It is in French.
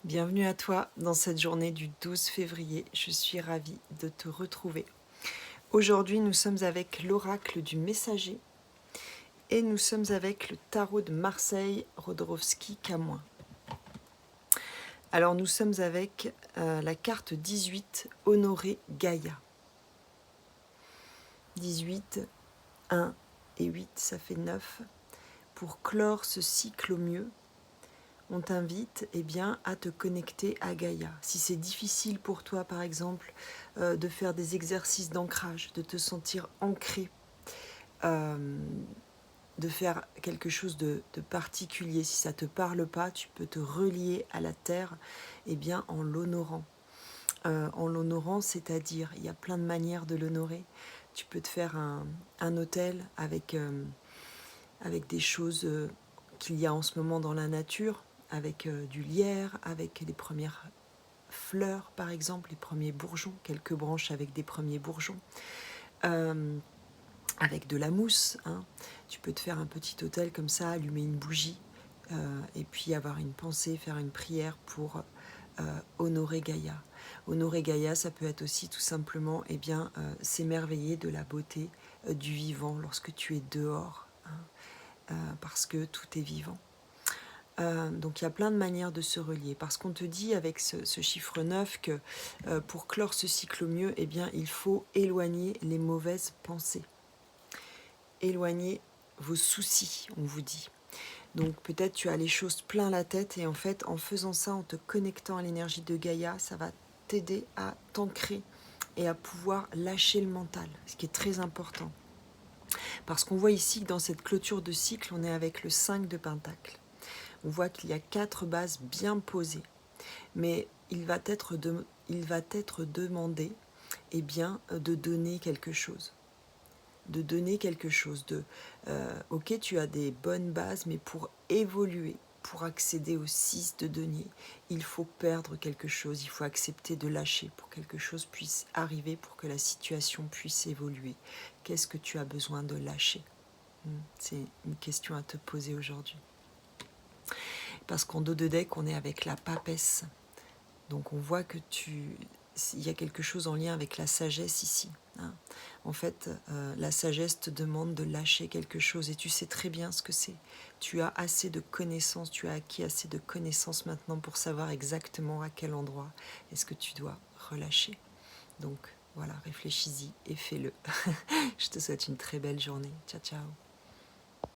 Bienvenue à toi dans cette journée du 12 février. Je suis ravie de te retrouver. Aujourd'hui, nous sommes avec l'oracle du messager et nous sommes avec le tarot de Marseille, Rodorowski-Camoin. Alors, nous sommes avec la carte 18, Honoré Gaïa. 18, 1 et 8, ça fait 9. Pour clore ce cycle au mieux, on t'invite à te connecter à Gaïa. Si c'est difficile pour toi, par exemple, de faire des exercices d'ancrage, de te sentir ancré, de faire quelque chose de particulier, si ça ne te parle pas, tu peux te relier à la terre en l'honorant. En l'honorant, c'est-à-dire, il y a plein de manières de l'honorer. Tu peux te faire un autel avec des choses qu'il y a en ce moment dans la nature, avec du lierre, avec les premières fleurs par exemple, les premiers bourgeons, quelques branches avec des premiers bourgeons, avec de la mousse. Tu peux te faire un petit autel comme ça, allumer une bougie, et puis avoir une pensée, faire une prière pour honorer Gaïa. Honorer Gaïa, ça peut être aussi tout simplement s'émerveiller de la beauté du vivant lorsque tu es dehors, parce que tout est vivant. Donc il y a plein de manières de se relier, parce qu'on te dit avec ce chiffre 9 que pour clore ce cycle au mieux, il faut éloigner les mauvaises pensées. Éloigner vos soucis, on vous dit. Donc peut-être tu as les choses plein la tête, et en fait en faisant ça, en te connectant à l'énergie de Gaïa, ça va t'aider à t'ancrer et à pouvoir lâcher le mental, ce qui est très important. Parce qu'on voit ici que dans cette clôture de cycle, on est avec le 5 de Pentacle. On voit qu'il y a 4 bases bien posées, mais il va être demandé de donner quelque chose. De donner quelque chose. Ok, tu as des bonnes bases, mais pour évoluer, pour accéder au 6 de denier, il faut perdre quelque chose, il faut accepter de lâcher pour que quelque chose puisse arriver, pour que la situation puisse évoluer. Qu'est-ce que tu as besoin de lâcher ? C'est une question à te poser aujourd'hui. Parce qu'en dos de deck, on est avec la papesse. Donc on voit que il y a quelque chose en lien avec la sagesse ici. En fait, la sagesse te demande de lâcher quelque chose, et tu sais très bien ce que c'est. Tu as assez de connaissances, tu as acquis assez de connaissances maintenant pour savoir exactement à quel endroit est-ce que tu dois relâcher. Donc voilà, réfléchis-y et fais-le. Je te souhaite une très belle journée. Ciao, ciao.